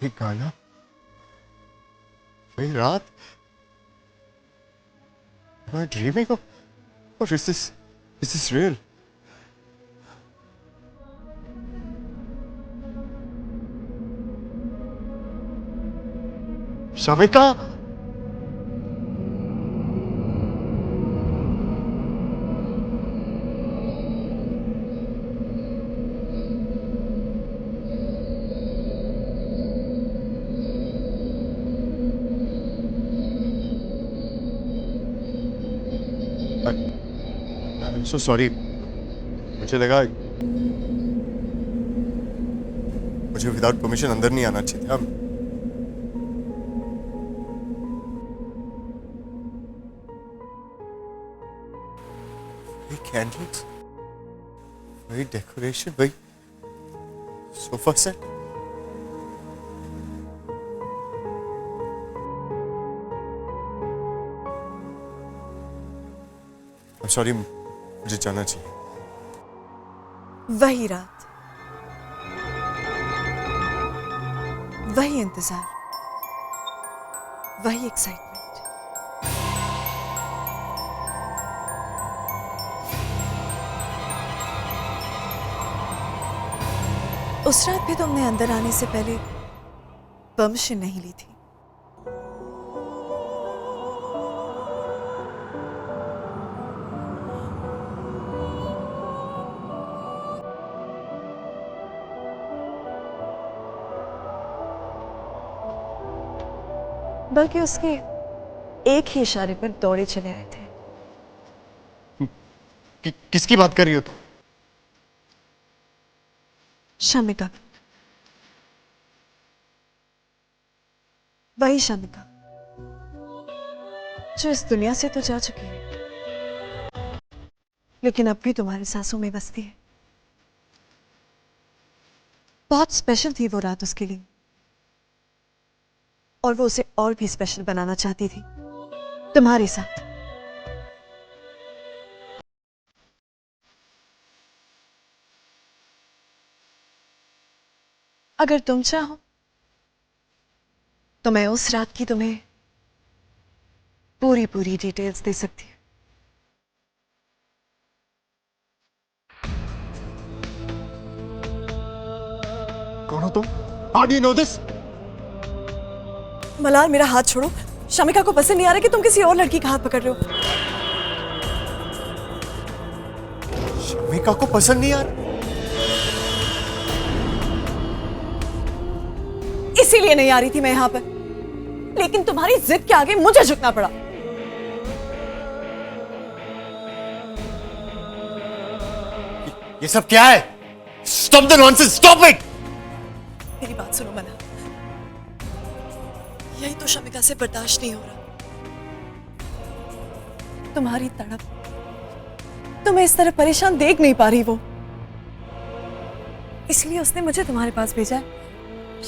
ये गाना, वही रात, am I dreaming or is this real? Shamika! I'm so sorry. मुझे लगा मुझे विदाउट परमिशन अंदर नहीं आना चाहिए था. वही कैंडल्स, वही डेकोरेशन, वही सोफा सेट. I'm sorry, मुझे जाना चाहिए. वही रात, वही इंतजार, वही एक्साइटमेंट. उस रात भी तुमने अंदर आने से पहले परमिशन नहीं ली थी. बल्कि उसके एक ही इशारे पर दौड़े चले आए थे. किसकी बात कर रही हो तुम? शमिका, वही शमिका जो इस दुनिया से तो जा चुकी है, लेकिन अब भी तुम्हारे सांसों में बसती है. बहुत स्पेशल थी वो रात उसके लिए, और वो उसे और भी स्पेशल बनाना चाहती थी तुम्हारे साथ. अगर तुम चाहो तो मैं उस रात की तुम्हें पूरी पूरी डिटेल्स दे सकती हूँ. कौन हो तुम? How do you know this? Malhar, मेरा हाथ छोड़ो. शमिका को पसंद नहीं आ रहा कि तुम किसी और लड़की का हाथ पकड़ रहे हो. शमिका को पसंद नहीं आ रहा? इसीलिए नहीं आ रही थी मैं यहां पर, लेकिन तुम्हारी जिद के आगे मुझे झुकना पड़ा. ये सब क्या है? Stop the nonsense! Stop it! मेरी बात सुनो मना, यही तो शमिका से बर्दाश्त नहीं हो रहा. तुम्हारी तड़प, तुम्हें इस तरह परेशान देख नहीं पा रही वो, इसलिए उसने मुझे तुम्हारे पास भेजा है.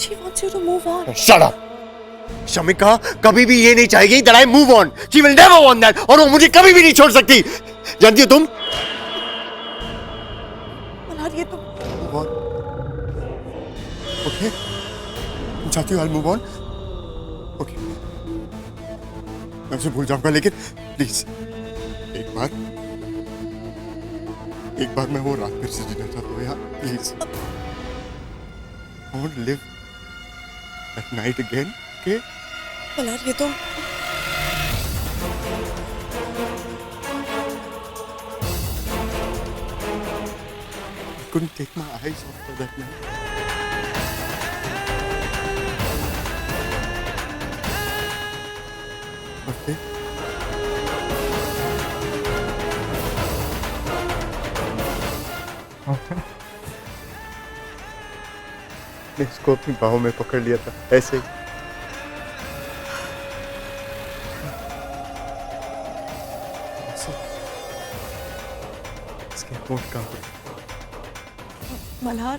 She wants you to move on. Shut up! Shamika कभी भी ये नहीं चाहेगी that I move on. She will never want that. और वो मुझे कभी भी नहीं छोड़ सकती. जानती हो तुम? मल्हार, ये तो Move on. Okay? तुम चाहती हो I'll move on? Okay. मैं उसे भूल जाऊंगा, लेकिन प्लीज एक बार मैं वो रात फिर से जीना चाहता हूँ यार, please. I want to live that night again, okay? Malhar, ये तो I couldn't take my eyes off her that night. Okay. मैं इसको अपनी बाहों में पकड़ लिया था, ऐसे ही. इसके होंठ कांपे. मल्हार,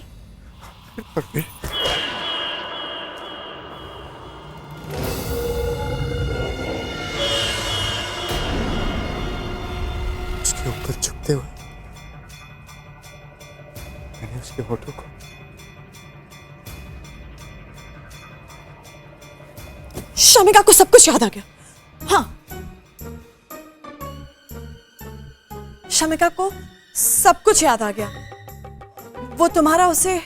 और फिर उसके ऊपर झुकते हुए मैंने उसके होठों को शमिका को सब कुछ याद आ गया। हाँ, शमिका को सब कुछ याद आ गया। वो तुम्हारा उसे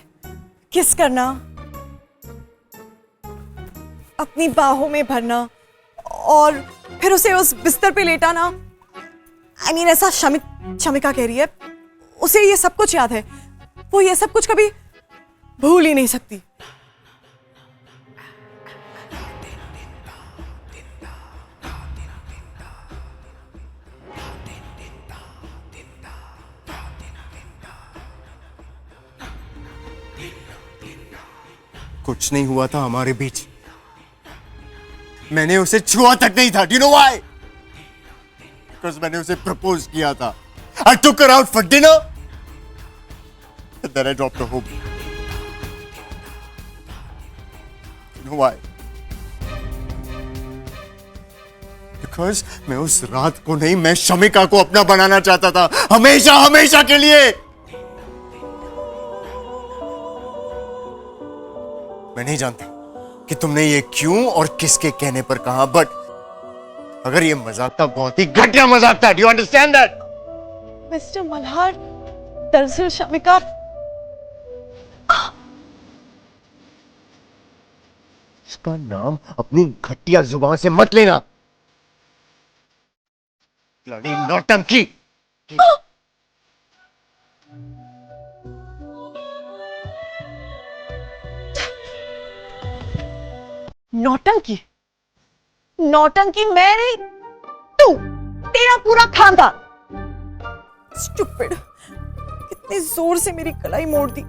किस करना, अपनी बाहों में भरना और फिर उसे उस बिस्तर पे लेटाना। I mean, ऐसा शमिका कह रही है, उसे ये सब कुछ याद है। वो ये सब कुछ कभी भूल ही नहीं सकती। कुछ नहीं हुआ था हमारे बीच। मैंने उसे छुआ तक नहीं था। Do you know why? Because मैंने उसे प्रपोज किया था। I took her out for dinner and then I dropped her home. You know why? Because मैं उस रात को नहीं, मैं शमिका को अपना बनाना चाहता था, हमेशा हमेशा के लिए। मैं नहीं जानता कि तुमने ये क्यों और किसके कहने पर कहा, बट अगर ये मजाक था, बहुत ही घटिया मजाक था। Do you understand that? Mister Malhar, दरअसल शमिका इसका नाम अपनी घटिया जुबान से मत लेना। ब्लडी नौटंकी। नौटंकी? नौटंकी मैं नहीं, तू, तेरा पूरा खानदान। स्टूपिड, कितने जोर से मेरी कलाई मोड़ दी।